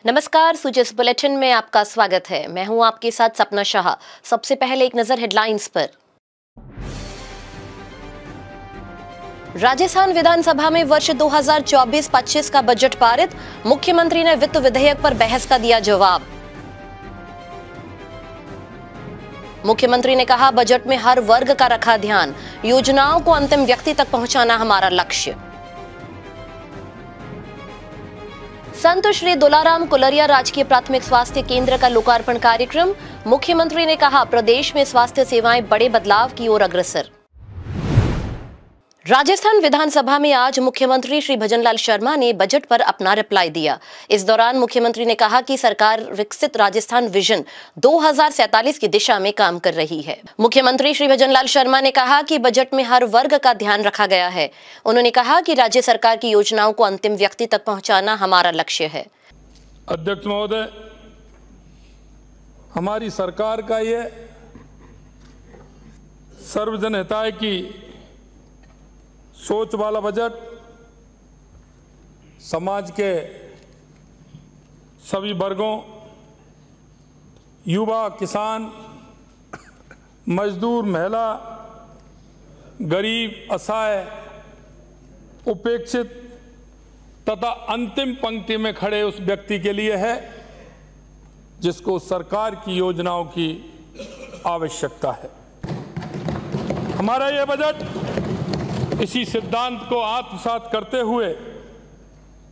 नमस्कार, सुजस बुलेटिन में आपका स्वागत है। मैं हूं आपके साथ सपना शाह। सबसे पहले एक नजर हेडलाइंस पर। राजस्थान विधानसभा में वर्ष 2024-25 का बजट पारित। मुख्यमंत्री ने वित्त विधेयक पर बहस का दिया जवाब। मुख्यमंत्री ने कहा, बजट में हर वर्ग का रखा ध्यान, योजनाओं को अंतिम व्यक्ति तक पहुंचाना हमारा लक्ष्य। संत श्री दुलाराम कुलरिया राजकीय प्राथमिक स्वास्थ्य केंद्र का लोकार्पण कार्यक्रम। मुख्यमंत्री ने कहा, प्रदेश में स्वास्थ्य सेवाएं बड़े बदलाव की ओर अग्रसर। राजस्थान विधानसभा में आज मुख्यमंत्री श्री भजनलाल शर्मा ने बजट पर अपना रिप्लाई दिया। इस दौरान मुख्यमंत्री ने कहा कि सरकार विकसित राजस्थान विजन 2047 की दिशा में काम कर रही है। मुख्यमंत्री श्री भजनलाल शर्मा ने कहा कि बजट में हर वर्ग का ध्यान रखा गया है। उन्होंने कहा कि राज्य सरकार की योजनाओं को अंतिम व्यक्ति तक पहुंचाना हमारा लक्ष्य है। अध्यक्ष महोदय, हमारी सरकार का ये सर्वजन हिताय की सोच वाला बजट समाज के सभी वर्गों, युवा, किसान, मजदूर, महिला, गरीब, असहाय, उपेक्षित तथा अंतिम पंक्ति में खड़े उस व्यक्ति के लिए है जिसको सरकार की योजनाओं की आवश्यकता है। हमारा यह बजट इसी सिद्धांत को आत्मसात करते हुए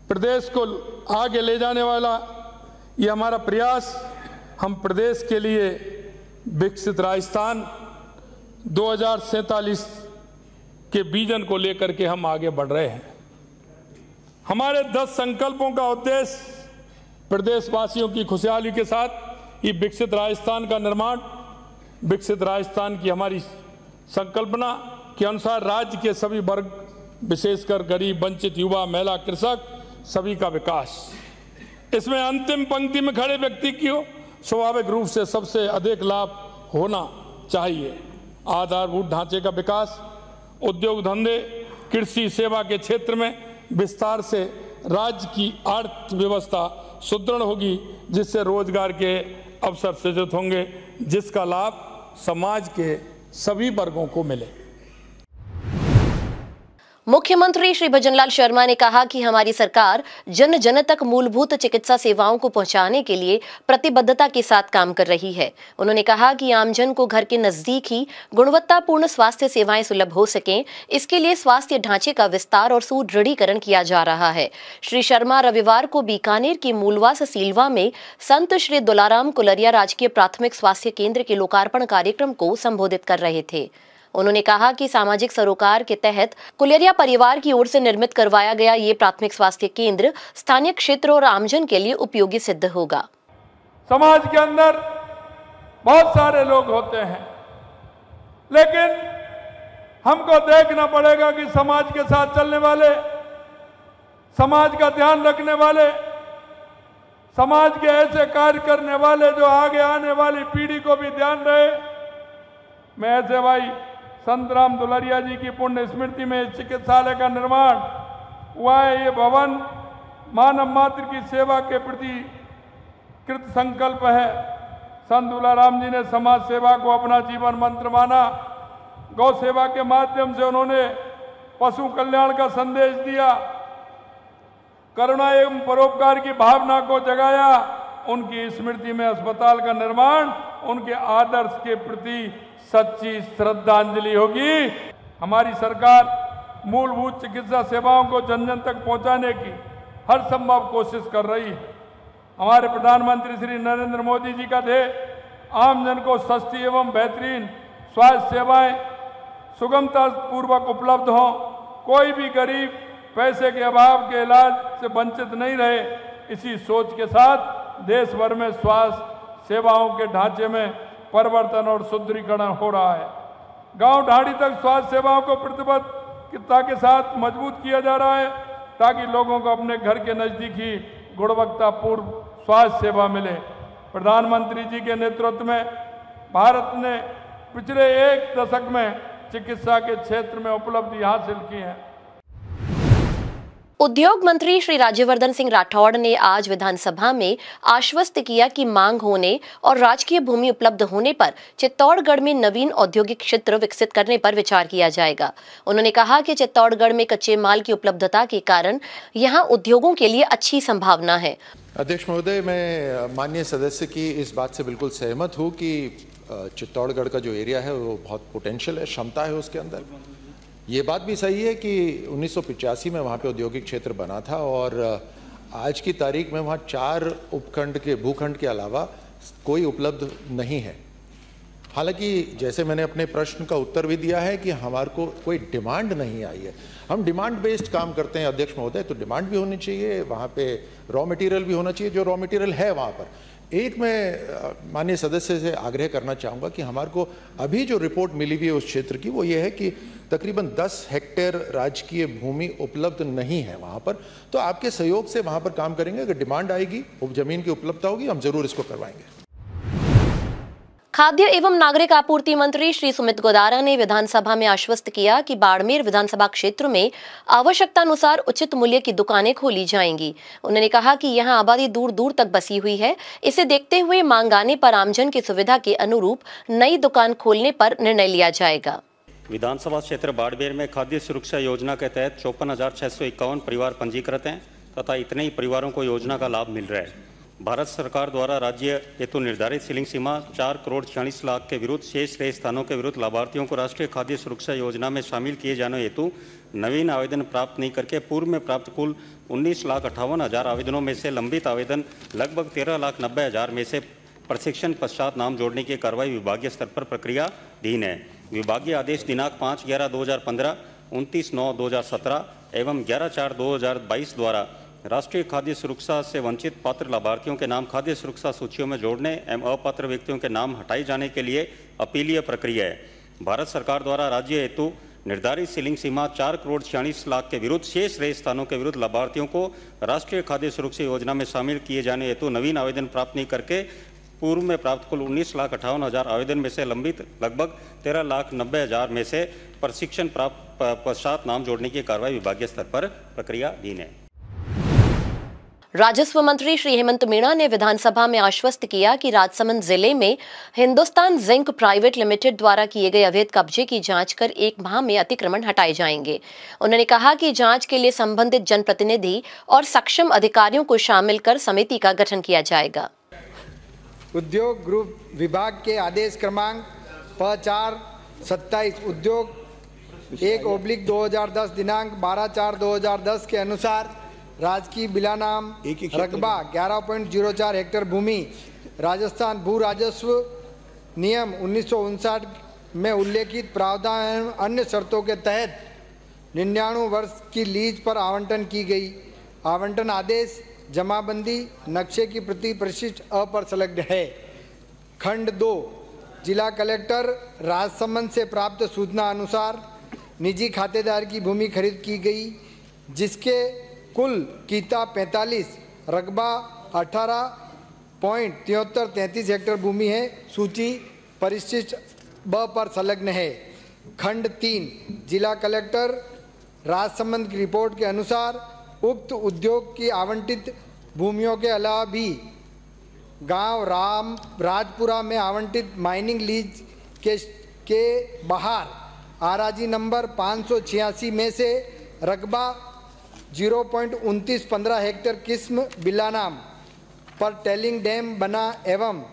प्रदेश को आगे ले जाने वाला ये हमारा प्रयास। हम प्रदेश के लिए विकसित राजस्थान 2047 के विजन को लेकर के हम आगे बढ़ रहे हैं। हमारे 10 संकल्पों का उद्देश्य प्रदेशवासियों की खुशहाली के साथ ये विकसित राजस्थान का निर्माण, विकसित राजस्थान की हमारी संकल्पना के अनुसार राज्य के सभी वर्ग, विशेषकर गरीब, वंचित, युवा, महिला, कृषक, सभी का विकास। इसमें अंतिम पंक्ति में खड़े व्यक्ति को स्वाभाविक रूप से सबसे अधिक लाभ होना चाहिए। आधारभूत ढांचे का विकास, उद्योग धंधे, कृषि, सेवा के क्षेत्र में विस्तार से राज्य की अर्थव्यवस्था सुदृढ़ होगी, जिससे रोजगार के अवसर सृजित होंगे, जिसका लाभ समाज के सभी वर्गों को मिले। मुख्यमंत्री श्री भजनलाल शर्मा ने कहा कि हमारी सरकार जन जन तक मूलभूत चिकित्सा सेवाओं को पहुंचाने के लिए प्रतिबद्धता के साथ काम कर रही है। उन्होंने कहा कि आमजन को घर के नजदीक ही गुणवत्तापूर्ण स्वास्थ्य सेवाएं सुलभ हो सकें, इसके लिए स्वास्थ्य ढांचे का विस्तार और सुदृढ़ीकरण किया जा रहा है। श्री शर्मा रविवार को बीकानेर के मूलवास सीलवा में संत श्री दुलाराम कुलरिया राजकीय प्राथमिक स्वास्थ्य केंद्र के लोकार्पण कार्यक्रम को संबोधित कर रहे थे। उन्होंने कहा कि सामाजिक सरोकार के तहत कुलेरिया परिवार की ओर से निर्मित करवाया गया ये प्राथमिक स्वास्थ्य केंद्र स्थानीय क्षेत्र और आमजन के लिए उपयोगी सिद्ध होगा। समाज के अंदर बहुत सारे लोग होते हैं, लेकिन हमको देखना पड़ेगा कि समाज के साथ चलने वाले, समाज का ध्यान रखने वाले, समाज के ऐसे कार्य करने वाले जो आगे आने वाली पीढ़ी को भी ध्यान रहे। मैं ऐसे भाई संत राम दुलरिया जी की पुण्य स्मृति में चिकित्सालय का निर्माण हुआ है। ये भवन मानव मात्र की सेवा के प्रति कृत संकल्प है। संत दुलाराम जी ने समाज सेवा को अपना जीवन मंत्र माना। गौ सेवा के माध्यम से उन्होंने पशु कल्याण का संदेश दिया, करुणा एवं परोपकार की भावना को जगाया। उनकी स्मृति में अस्पताल का निर्माण उनके आदर्श के प्रति सच्ची श्रद्धांजलि होगी। हमारी सरकार मूलभूत चिकित्सा सेवाओं को जन जन तक पहुंचाने की हर संभव कोशिश कर रही है। हमारे प्रधानमंत्री श्री नरेंद्र मोदी जी का ध्येय आम जन को सस्ती एवं बेहतरीन स्वास्थ्य सेवाएं सुगमता पूर्वक उपलब्ध हों, कोई भी गरीब पैसे के अभाव के इलाज से वंचित नहीं रहे। इसी सोच के साथ देश भर में स्वास्थ्य सेवाओं के ढांचे में परिवर्तन और सुदृढ़ीकरण हो रहा है। गांव ढाड़ी तक स्वास्थ्य सेवाओं को प्रतिबद्धता के साथ मजबूत किया जा रहा है, ताकि लोगों को अपने घर के नजदीक ही गुणवत्तापूर्ण स्वास्थ्य सेवा मिले। प्रधानमंत्री जी के नेतृत्व में भारत ने पिछले 1 दशक में चिकित्सा के क्षेत्र में उपलब्धि हासिल की है। उद्योग मंत्री श्री राज्यवर्धन सिंह राठौड़ ने आज विधानसभा में आश्वस्त किया कि मांग होने और राजकीय भूमि उपलब्ध होने पर चित्तौड़गढ़ में नवीन औद्योगिक क्षेत्र विकसित करने पर विचार किया जाएगा। उन्होंने कहा कि चित्तौड़गढ़ में कच्चे माल की उपलब्धता के कारण यहां उद्योगों के लिए अच्छी संभावना है। अध्यक्ष महोदय, मैं माननीय सदस्य की इस बात से बिल्कुल सहमत हूँ कि चित्तौड़गढ़ का जो एरिया है वो बहुत पोटेंशियल है, क्षमता है उसके अंदर। ये बात भी सही है कि 1985 में वहाँ पे औद्योगिक क्षेत्र बना था और आज की तारीख में वहाँ 4 उपखंड के भूखंड के अलावा कोई उपलब्ध नहीं है। हालांकि जैसे मैंने अपने प्रश्न का उत्तर भी दिया है कि हमारे को कोई डिमांड नहीं आई है। हम डिमांड बेस्ड काम करते हैं अध्यक्ष महोदय, तो डिमांड भी होनी चाहिए, वहाँ पे रॉ मटेरियल भी होना चाहिए, जो रॉ मटेरियल है वहाँ पर। एक मैं माननीय सदस्य से आग्रह करना चाहूँगा कि हमारे को अभी जो रिपोर्ट मिली हुई है उस क्षेत्र की, वो ये है कि तकरीबन 10 हेक्टेयर राजकीय भूमि उपलब्ध नहीं है वहाँ पर। तो आपके सहयोग से वहाँ पर काम करेंगे, अगर डिमांड आएगी, जमीन की उपलब्धता होगी, हम जरूर इसको करवाएंगे। खाद्य एवं नागरिक आपूर्ति मंत्री श्री सुमित गोदारा ने विधानसभा में आश्वस्त किया कि बाड़मेर विधानसभा क्षेत्र में आवश्यकतानुसार उचित मूल्य की दुकानें खोली जाएंगी। उन्होंने कहा कि यहां आबादी दूर दूर तक बसी हुई है, इसे देखते हुए मांग आने पर आमजन की सुविधा के अनुरूप नई दुकान खोलने पर निर्णय लिया जाएगा। विधानसभा क्षेत्र बाड़मेर में खाद्य सुरक्षा योजना के तहत 54,651 परिवार पंजीकृत हैं तथा इतने ही परिवारों को योजना का लाभ मिल रहा है। भारत सरकार द्वारा राज्य हेतु निर्धारित सीलिंग सीमा 4,46,00,000 के विरुद्ध शेष रहे स्थानों के विरुद्ध लाभार्थियों को राष्ट्रीय खाद्य सुरक्षा योजना में शामिल किए जाने हेतु नवीन आवेदन प्राप्त नहीं करके पूर्व में प्राप्त कुल 19,58,000 आवेदनों में से लंबित आवेदन लगभग 13,90,000 में से प्रशिक्षण पश्चात नाम जोड़ने की कार्रवाई विभागीय स्तर पर प्रक्रियाधीन है। विभागीय आदेश दिनांक 5/11/2015, 29/9/2017 एवं 11/4/2022 द्वारा राष्ट्रीय खाद्य सुरक्षा से वंचित पात्र लाभार्थियों के नाम खाद्य सुरक्षा सूचियों में जोड़ने एवं अपात्र व्यक्तियों के नाम हटाए जाने के लिए अपीलीय प्रक्रिया है। भारत सरकार द्वारा राज्य हेतु निर्धारित सीलिंग सीमा 4,46,00,000 के विरुद्ध शेष रहे स्थानों के विरुद्ध लाभार्थियों को राष्ट्रीय खाद्य सुरक्षा योजना में शामिल किए जाने हेतु नवीन आवेदन प्राप्त नहीं करके पूर्व में प्राप्त कुल 19,58,000 आवेदन में से लंबित लगभग 13,90,000 में से प्रशिक्षण प्राप्त पश्चात नाम जोड़ने की कार्रवाई विभागीय स्तर पर प्रक्रियाधीन है। राजस्व मंत्री श्री हेमंत मीणा ने विधानसभा में आश्वस्त किया कि राजसमंद जिले में हिंदुस्तान जिंक प्राइवेट लिमिटेड द्वारा किए गए अवैध कब्जे की जांच कर 1 माह में अतिक्रमण हटाए जाएंगे। उन्होंने कहा कि जांच के लिए संबंधित जनप्रतिनिधि और सक्षम अधिकारियों को शामिल कर समिति का गठन किया जाएगा। उद्योग ग्रुप विभाग के आदेश क्रमांक 5427 उद्योग 1/2010 दिनांक 12/4/2010 के अनुसार राजकीय बिलानाम रकबा 11.04 हेक्टेयर भूमि राजस्थान भू राजस्व नियम 1959 में उल्लेखित प्रावधान एवं अन्य शर्तों के तहत 99 वर्ष की लीज पर आवंटन की गई। आवंटन आदेश जमाबंदी नक्शे की प्रति परिशिष्ट अ पर संलग्न है। खंड 2 जिला कलेक्टर राजसमंद से प्राप्त सूचना अनुसार निजी खातेदार की भूमि खरीद की गई, जिसके कुल कीता 45 रकबा 18.7333 हेक्टेयर भूमि है। सूची परिशिष्ट ब पर संलग्न है। खंड 3 जिला कलेक्टर राजसमंद की रिपोर्ट के अनुसार उक्त उद्योग की आवंटित भूमियों के अलावा भी गांव राजपुरा में आवंटित माइनिंग लीज के बाहर आराजी नंबर 586 में से रकबा 0.2915 हेक्टेयर किस्म बिलानाम पर टेलिंग डैम बना एवं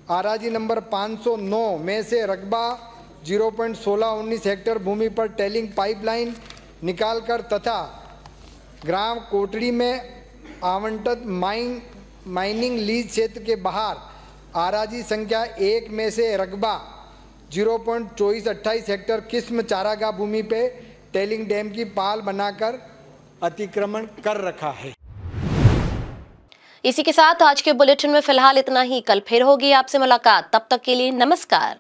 आराजी नंबर 509 में से रकबा 0.1619 हेक्टेयर भूमि पर टेलिंग पाइपलाइन निकालकर तथा ग्राम कोटड़ी में आवंटित माइनिंग लीज क्षेत्र के बाहर आराजी संख्या 1 में से रकबा 0.2428 हेक्टेयर किस्म चारागाह भूमि पे टेलिंग डैम की पाल बनाकर अतिक्रमण कर रखा है। इसी के साथ आज के बुलेटिन में फिलहाल इतना ही। कल फिर होगी आपसे मुलाकात, तब तक के लिए नमस्कार।